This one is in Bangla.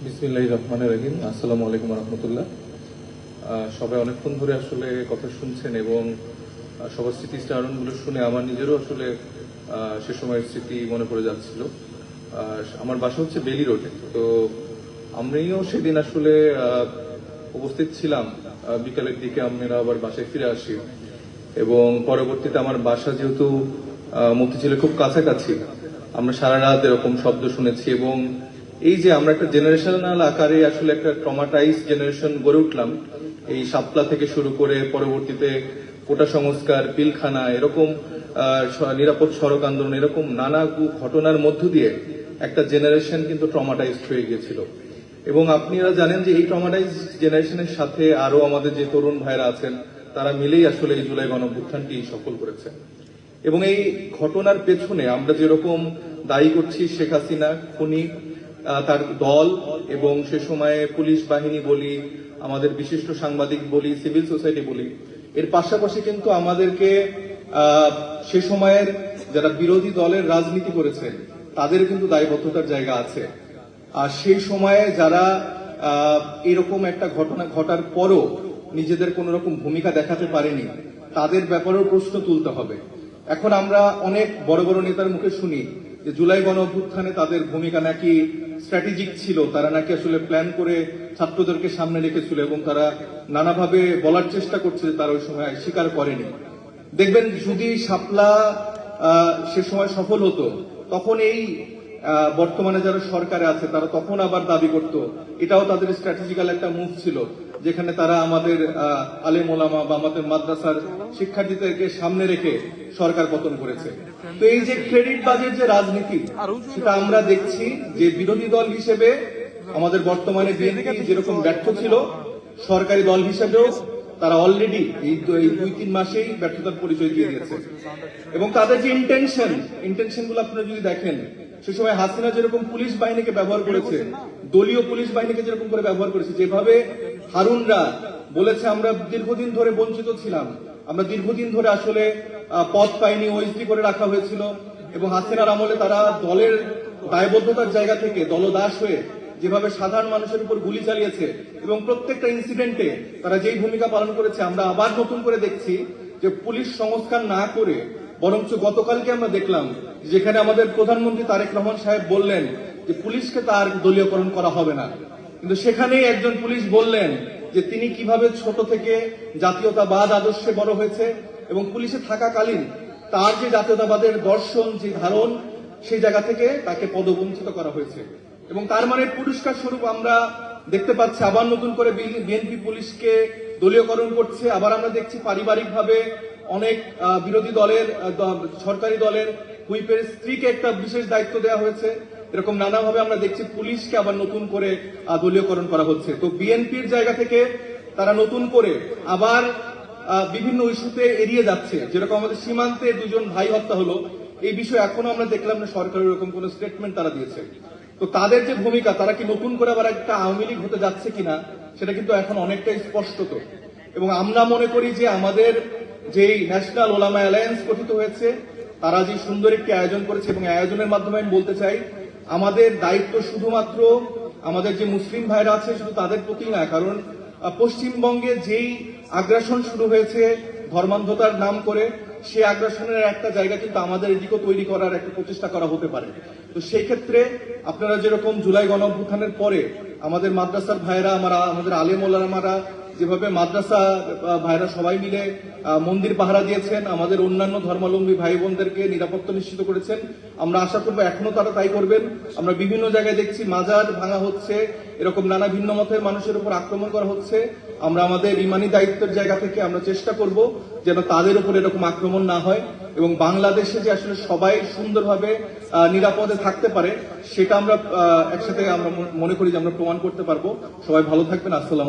বিসমিল্লাহির রহমানির রহিম। আসসালামু আলাইকুম রহমতুল্লাহ। সবাই অনেকক্ষণ ধরে আসলে কথা শুনছেন এবং সবার স্মৃতিচারণগুলো শুনে আমার নিজেরও আসলে সে সময়ের স্মৃতি মনে পড়ে যাচ্ছিল। আমার বাসা হচ্ছে বেলি রোডে, তো আমিও সেদিন আসলে উপস্থিত ছিলাম। বিকালের দিকে আমরা আবার বাসায় ফিরে আসি এবং পরবর্তীতে আমার বাসা যেহেতু মতিঝিলের খুব কাছাকাছি, আমরা সারা রাত এরকম শব্দ শুনেছি এবং এই যে আমরা একটা জেনারেশনাল আকারে আসলে একটা ট্রমাটাইজ জেনারেশন গড়ে উঠলাম, এই শাপলা থেকে শুরু করে পরবর্তীতে কোটা সংস্কার, পিলখানা, এরকম নিরাপদ সড়ক আন্দোলন, এরকম নানা ঘটনার মধ্য দিয়ে একটা জেনারেশন কিন্তু ট্রমাটাইজড হয়ে গিয়েছিল। এবং আপনারা জানেন যে এই ট্রমাটাইজ জেনারেশনের সাথে আরো আমাদের যে তরুণ ভাইরা আছেন, তারা মিলেই আসলে এই জুলাই গণঅভ্যুত্থানটি সফল করেছে। এবং এই ঘটনার পেছনে আমরা যেরকম দায়ী করছি শেখ হাসিনা খুনি, তার দল এবং সে সময়ে পুলিশ বাহিনী বলি, আমাদের বিশিষ্ট সাংবাদিক বলি, সিভিল সোসাইটি বলি, এর পাশাপাশি কিন্তু আমাদেরকে সে সময়ের যারা বিরোধী দলের রাজনীতি করেছে তাদের কিন্তু দায়বদ্ধতার জায়গা আছে। আর সেই সময়ে যারা এরকম একটা ঘটনা ঘটার পরও নিজেদের কোন রকম ভূমিকা দেখাতে পারেনি, তাদের ব্যাপারেও প্রশ্ন তুলতে হবে। এখন আমরা অনেক বড় বড় নেতার মুখে শুনি যে জুলাই গণ অভ্যুত্থানে তাদের ভূমিকা নাকি স্ট্র্যাটেজিক ছিল, তারা নাকি আসলে প্ল্যান করে ছাত্রদেরকে সামনে রেখেছিল এবং তারা নানাভাবে বলার চেষ্টা করছে যে তারা ওই সময় স্বীকার করেনি। দেখবেন যদি শাপলা সে সময় সফল হতো, তখন এই বর্তমানে যারা সরকারে আছে তারা তখন আবার দাবি করত এটাও তাদের স্ট্র্যাটেজিক্যাল একটা মুভ ছিল, যেখানে তারা আমাদের আলেম ওলামা বা আমাদের মাদ্রাসার শিক্ষার্থীদেরকে সামনে রেখে সরকার পতন করেছে। তো এই যে ক্রেডিট বাজেট যে রাজনীতি, সেটা আমরা দেখছি যে বিরোধী দল হিসেবে আমাদের বর্তমানে বিএনপি যেরকম ব্যর্থ ছিল, সরকারি দল হিসেবেও তারা অলরেডি এই 2-3 মাসেই ব্যর্থতার পরিচয় দিয়ে দিয়েছে। এবং তাদের যে ইন্টেনশন গুলো আপনারা যদি দেখেন, সে সময় হাসিনা যেরকম পুলিশ বাহিনীকে ব্যবহার করেছে, দলীয় পুলিশ বাহিনীকে যেরকম করে ব্যবহার করেছে, যেভাবে হারুনরা বলেছে আমরা দীর্ঘদিন ধরে বঞ্চিত ছিলাম, আমরা দীর্ঘদিন ধরে আসলে পদ পাইনি, ওএসডি করে রাখা হয়েছিল, এবং হাসিনার আমলে তারা দলের দায়বদ্ধতার জায়গা থেকে দলদাস হয়ে যেভাবে সাধারণ মানুষের উপর গুলি চালিয়েছে এবং প্রত্যেকটা ইনসিডেন্টে তারা যেই ভূমিকা পালন করেছে, আমরা আবার নতুন করে দেখছি যে পুলিশ সংস্কার না করে বরঞ্চ গতকালকে আমরা দেখলাম যেখানে আমাদের প্রধানমন্ত্রী তারেক রহমান সাহেব বললেন যে পুলিশকে তার দলীয়করণ করা হবে না, কিন্তু সেখানেই একজন পুলিশ বললেন যে তিনি কিভাবে ছোট থেকে জাতীয়তাবাদ আদর্শে বড় হয়েছে এবং পুলিশে থাকাকালীন তার যে জাতীয়তাবাদের দর্শন, যে ধারণ, সেই জায়গা থেকে তাকে পদবঞ্চিত করা হয়েছে। এবং তার মানে পুরস্কার স্বরূপ আমরা দেখতে পাচ্ছি আবার নতুন করে বিএনপি পুলিশকে দলীয়করণ করছে। আবার আমরা দেখছি পারিবারিকভাবে অনেক বিরোধী দলের সরকারি দলের হুইপের স্ত্রীকে একটা বিশেষ দায়িত্ব দেওয়া হয়েছে। এরকম নানাভাবে আমরা দেখছি পুলিশকে আবার নতুন করে দলীয়করণ করা হচ্ছে। তো বিএনপির জায়গা থেকে তারা নতুন করে আবার বিভিন্ন ইস্যুতে এড়িয়ে যাচ্ছে। যেরকম আমাদের সীমান্তে 2 ভাই হত্যা হলো, এই বিষয়ে এখনো আমরা দেখলাম না সরকার এরকম কোন স্টেটমেন্ট তারা দিয়েছে। তো তাদের যে ভূমিকা, তারা কি নতুন করে আবার একটা আওয়ামী লীগ হতে যাচ্ছে কিনা, সেটা কিন্তু এখন অনেকটাই স্পষ্টত। এবং আমরা মনে করি যে আমাদের যেই ন্যাশনাল ওলামা অ্যালায়েন্স গঠিত হয়েছে, তারা যে সুন্দর একটি আয়োজন করেছে এবং আয়োজনের মাধ্যমে আমি বলতে চাই আমাদের দায়িত্ব শুধুমাত্র আমাদের যে মুসলিম ভাইরা আছে শুধু তাদের প্রতি না, কারণ পশ্চিমবঙ্গে যেই আগ্রাসন শুরু হয়েছে ধর্মান্ধতার নাম করে, সেই আগ্রাসনের একটা জায়গা কিন্তু আমাদের এদিকেও তৈরি করার একটা প্রচেষ্টা করা হতে পারে। তো সেই ক্ষেত্রে আপনারা যেরকম জুলাই গণঅভ্যুত্থানের পরে আমাদের মাদ্রাসার ভাইরা, আমাদের আলেম ওলামারা যেভাবে মাদ্রাসা ভাইরা সবাই মিলে মন্দির পাহারা দিয়েছেন, আমাদের অন্যান্য ধর্মাবলম্বী ভাই বোনদেরকে নিরাপত্তা নিশ্চিত করেছেন, আমরা আশা করবো এখনো তারা তাই করবেন। আমরা বিভিন্ন জায়গায় দেখছি মাজার ভাঙা হচ্ছে, এরকম নানা ভিন্ন মতের মানুষের উপর আক্রমণ করা হচ্ছে। আমরা আমাদের ইমানি দায়িত্বের জায়গা থেকে আমরা চেষ্টা করব যেন তাদের উপর এরকম আক্রমণ না হয় এবং বাংলাদেশে যে আসলে সবাই সুন্দরভাবে নিরাপদে থাকতে পারে, সেটা আমরা একসাথে আমরা মনে করি যে আমরা প্রমাণ করতে পারবো। সবাই ভালো থাকবেন। আসসালাম।